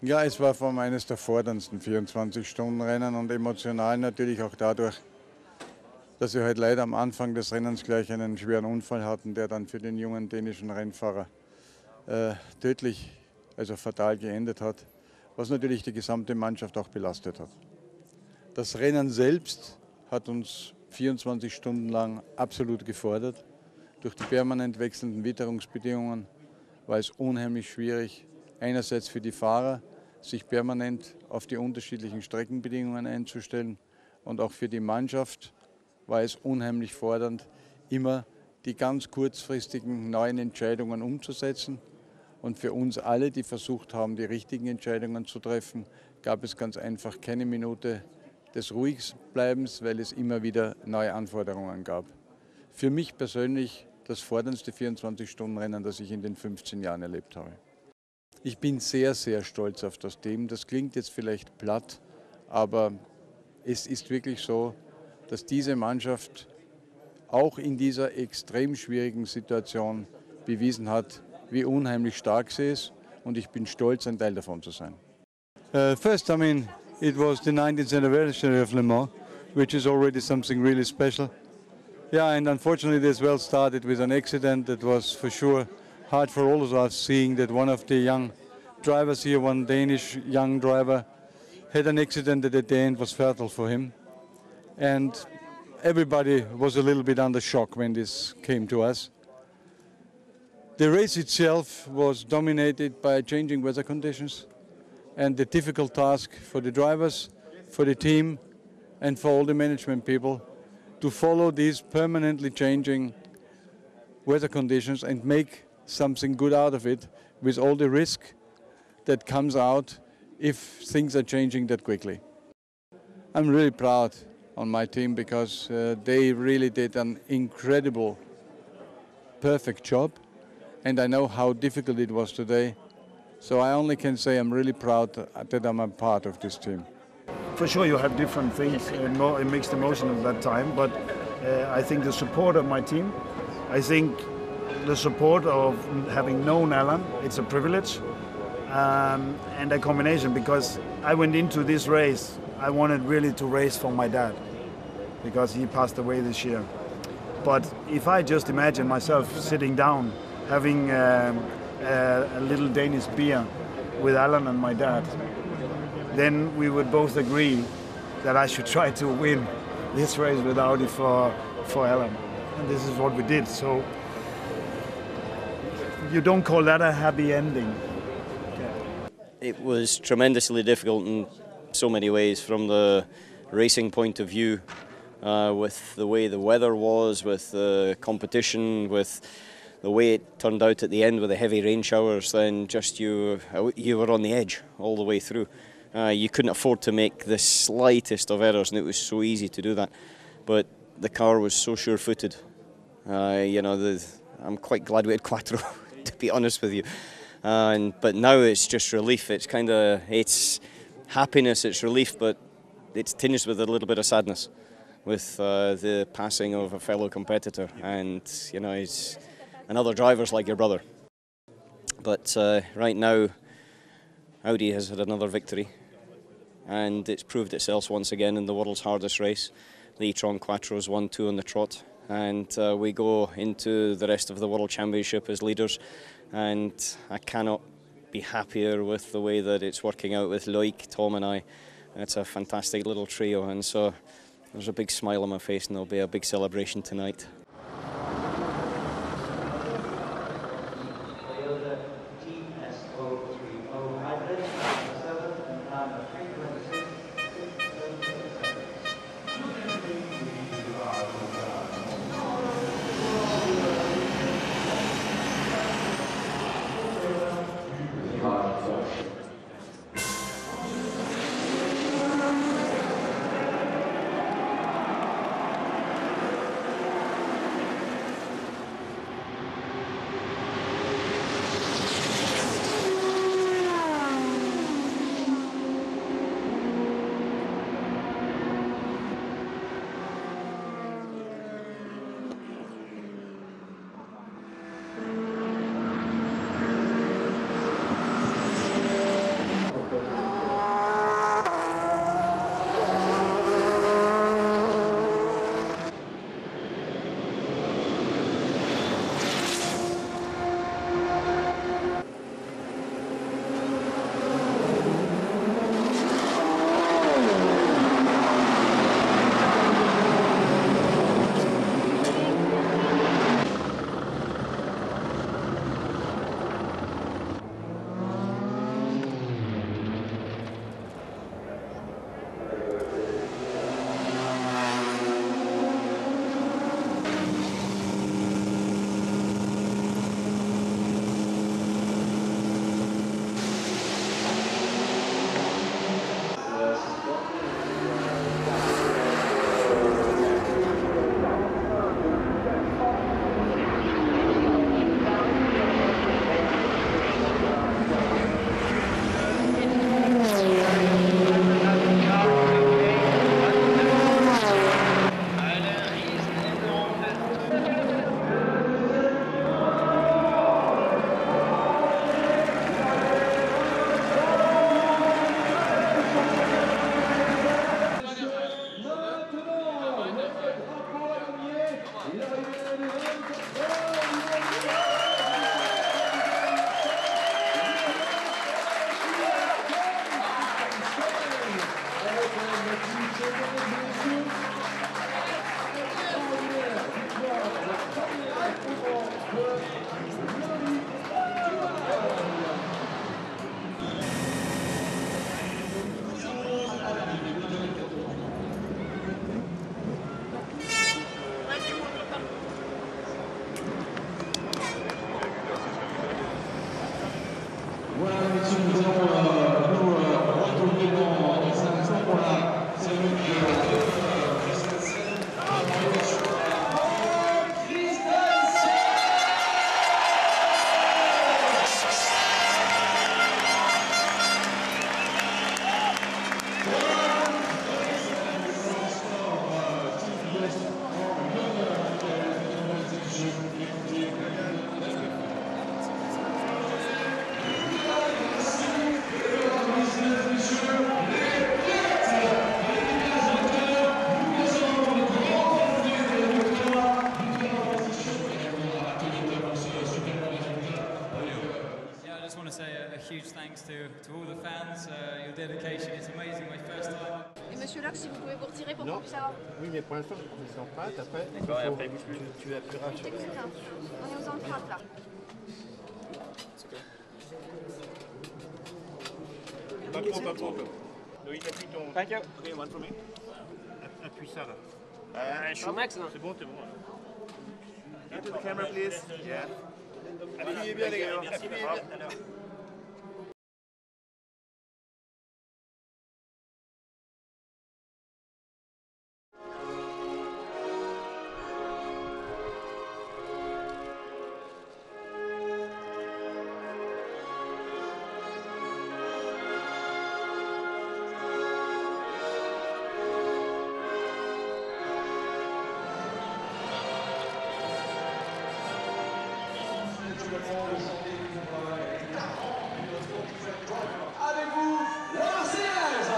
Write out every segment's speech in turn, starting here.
Ja, es war vor allem eines der forderndsten 24-Stunden-Rennen und emotional natürlich auch dadurch, dass wir halt leider am Anfang des Rennens gleich einen schweren Unfall hatten, der dann für den jungen dänischen Rennfahrer tödlich, also fatal geendet hat, was natürlich die gesamte Mannschaft auch belastet hat. Das Rennen selbst hat uns 24 Stunden lang absolut gefordert. Durch die permanent wechselnden Witterungsbedingungen war es unheimlich schwierig, einerseits für die Fahrer, sich permanent auf die unterschiedlichen Streckenbedingungen einzustellen, und auch für die Mannschaft war es unheimlich fordernd, immer die ganz kurzfristigen neuen Entscheidungen umzusetzen. Und für uns alle, die versucht haben, die richtigen Entscheidungen zu treffen, gab es ganz einfach keine Minute des Ruhigbleibens, weil es immer wieder neue Anforderungen gab. Für mich persönlich das forderndste 24-Stunden-Rennen, das ich in den 15 Jahren erlebt habe. Ich bin sehr, sehr stolz auf das Team. Das klingt jetzt vielleicht platt, aber es ist wirklich so, dass diese Mannschaft auch in dieser extrem schwierigen Situation bewiesen hat, wie unheimlich stark sie ist, und ich bin stolz, ein Teil davon zu sein. First, I mean, it was the 19th anniversary of Le Mans, which is already something really special. Yeah, and unfortunately this well started with an accident that was for sure hard for all of us, seeing that one of the young drivers here, one Danish young driver, had an accident that at the end was fatal for him. And everybody was a little bit under shock when this came to us. The race itself was dominated by changing weather conditions and the difficult task for the drivers, for the team, and for all the management people to follow these permanently changing weather conditions and make something good out of it, with all the risk that comes out if things are changing that quickly. I'm really proud on my team because they really did an incredible, perfect job, and I know how difficult it was today. So I only can say I'm really proud that I'm a part of this team. For sure you have different things and more mixed emotion at that time, but I think the support of my team, I think the support of having known Alan, it's a privilege, and a combination, because I went into this race, I wanted really to race for my dad, because he passed away this year. But if I just imagine myself sitting down, having a little Danish beer with Alan and my dad, then we would both agree that I should try to win this race with Audi for Alan. And this is what we did. So you don't call that a happy ending. It was tremendously difficult in so many ways, from the racing point of view, with the way the weather was, with the competition, with the way it turned out at the end with the heavy rain showers. Then just you were on the edge all the way through. You couldn't afford to make the slightest of errors, and it was so easy to do that. But the car was so sure-footed. I'm quite glad we had Quattro, to be honest with you. But now it's just relief. It's happiness, it's relief, but it's tinged with a little bit of sadness with the passing of a fellow competitor. And he's another driver's like your brother. But right now, Audi has had another victory, and it's proved itself once again in the world's hardest race. The e-tron Quattro's won 2 on the trot, and we go into the rest of the World Championship as leaders, and I cannot be happier with the way that it's working out with Loic, Tom and I. It's a fantastic little trio, and so there's a big smile on my face, and there'll be a big celebration tonight. huge thanks to all the fans. Your dedication is amazing. My first time. Et Monsieur Locke, si vous pouvez vous retirer pour qu'on puisse avoir. Oui, mais pour l'instant, ils sont prêts. Après, tu appuieras sur. Technique, hein. On est aux empreintes là. Pas trop. Loïc, appuie ton. Thank you. Ok, one for me. Appuie ça là. Je suis max. C'est bon. Into the camera, please. Yeah. Appuyez bien, les gars. Merci, Avec vous, la Marseillaise.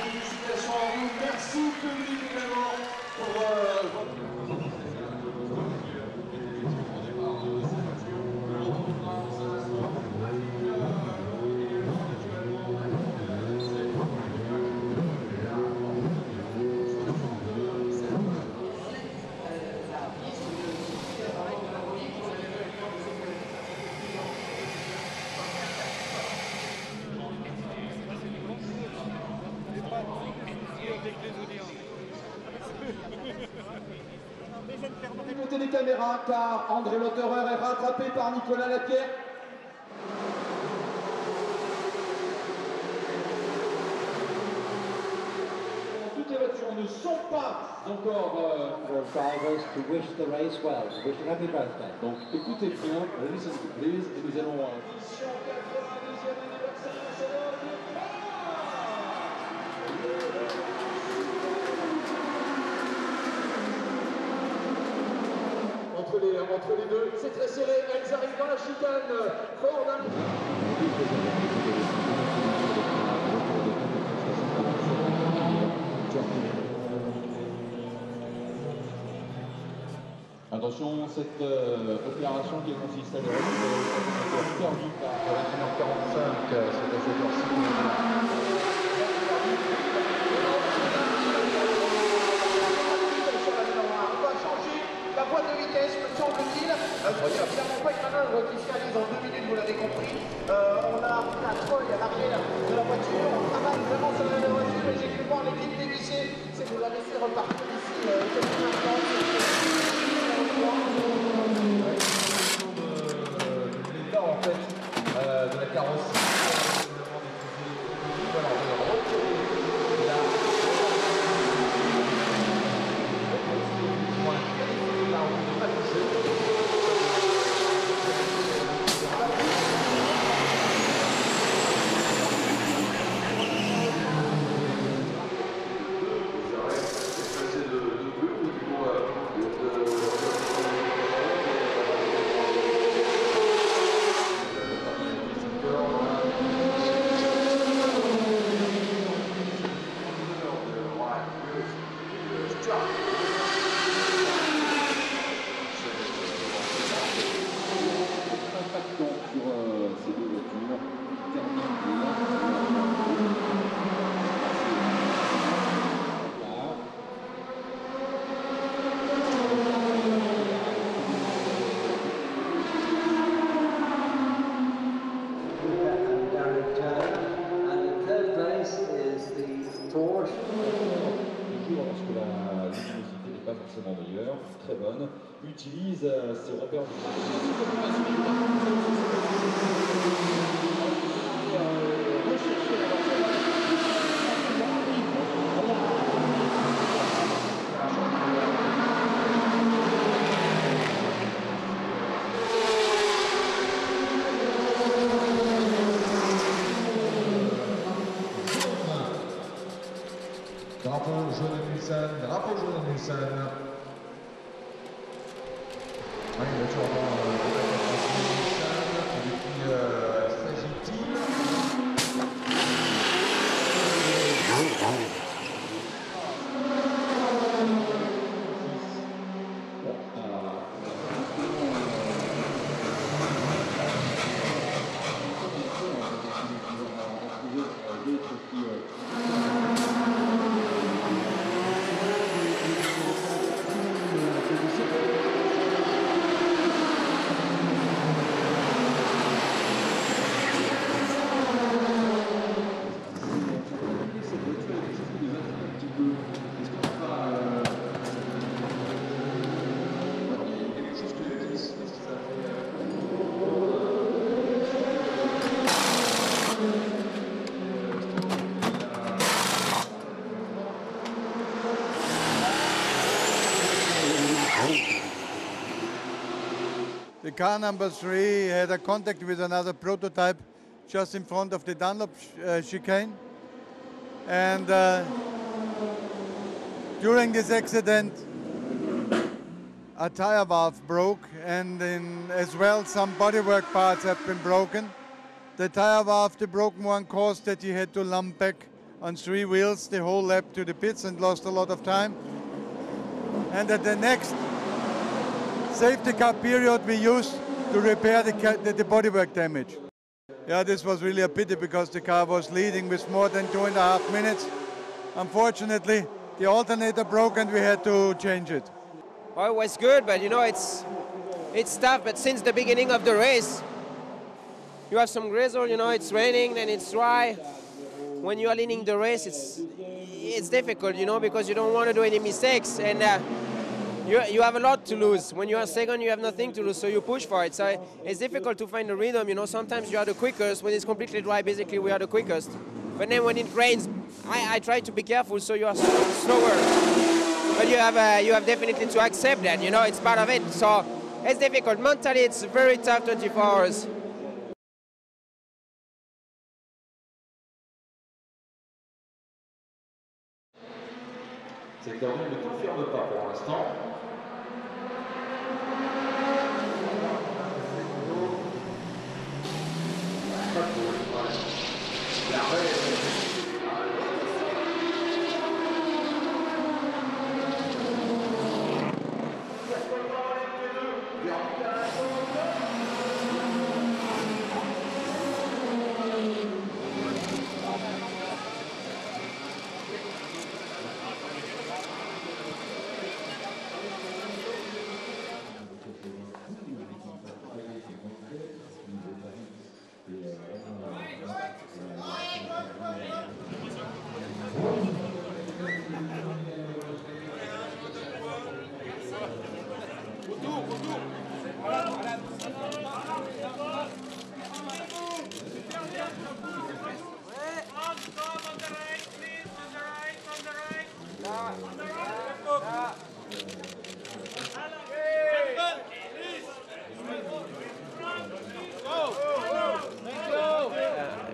Félicitations à vous, merci public également pour votre... Écoutez les caméras car André Lotterer est rattrapé par Nicolas Lapierre. Toutes les voitures ne sont pas encore drivers to wish the race well, to wish a happy birthday. Donc écoutez bien, listen please, et nous allons... Édition 92e anniversaire, c'est l'heure du entre les deux, c'est très serré, elles arrivent dans la chicane, fort dans Attention, cette opération qui consiste à être perdue par 21h45, c'est à cette heure-ci. La boîte de vitesse, me semble-t-il, évidemment pas une manœuvre qui se réalise en 2 minutes, vous l'avez compris. On a la treuil à l'arrière de la voiture, on travaille vraiment sur la voiture et j'ai cru voir l'équipe dévissée, c'est de la laisser repartir d'ici quelques instants. L'état en fait de la carrosserie. Voilà, on va retirer la très bonne, utilise ses repères Drapeau jaune de Nissan, drapeau jaune de Nissan. Allez, voiture avant Nissan. car number 3 had a contact with another prototype just in front of the Dunlop chicane. And during this accident, a tire valve broke, and as well some bodywork parts have been broken. The tire valve, the broken one, caused that he had to lump back on 3 wheels the whole lap to the pits and lost a lot of time. And at the next safety car period we used to repair the bodywork damage. Yeah, this was really a pity because the car was leading with more than 2.5 minutes. Unfortunately, the alternator broke and we had to change it. Well, it was good, but you know, it's tough. But since the beginning of the race, you have some drizzle. You know, it's raining, then it's dry. When you are leading the race, it's difficult, you know, because you don't want to do any mistakes, and you have a lot to lose. When you are second, you have nothing to lose, so you push for it. So it's difficult to find the rhythm. You know, sometimes you are the quickest. When it's completely dry, basically we are the quickest. But then when it rains, I try to be careful, so you are slower. But you have definitely to accept that, you know, it's part of it. So it's difficult. Mentally, it's very tough 24 hours. Secteur 2 ne confirme pas pour l'instant.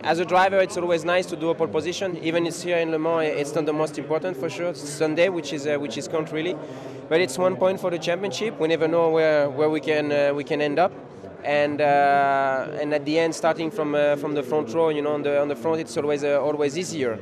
As a driver, it's always nice to do a pole position. Even it's here in Le Mans, it's not the most important for sure. It's Sunday, which is count really, but it's 1 point for the championship. We never know where we can end up, and at the end, starting from the front row, you know, on the front, it's always easier.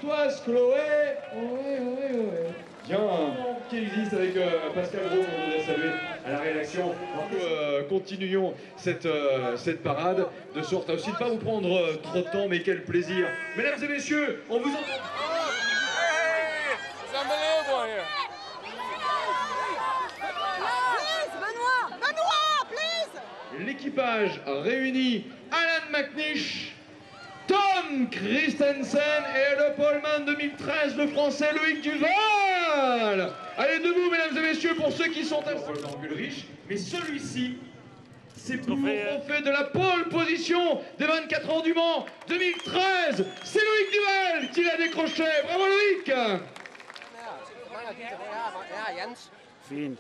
Artoise Chloé. Bien, qui existe avec Pascal Gros, on voudrait saluer à la rédaction. Nous continuons cette parade, de sorte à aussi ne pas vous prendre trop de temps, mais quel plaisir. Mesdames et messieurs, on vous entend. L'équipage réunit Alan McNish, Tom Christensen et le poleman 2013, le français Loïc Duval. Allez, debout, mesdames et messieurs, pour ceux qui sont à Ulrich. Mais celui-ci, c'est pour on fait de la pole position des 24 heures du Mans 2013. C'est Loïc Duval qui l'a décroché. Bravo Loïc. Fint.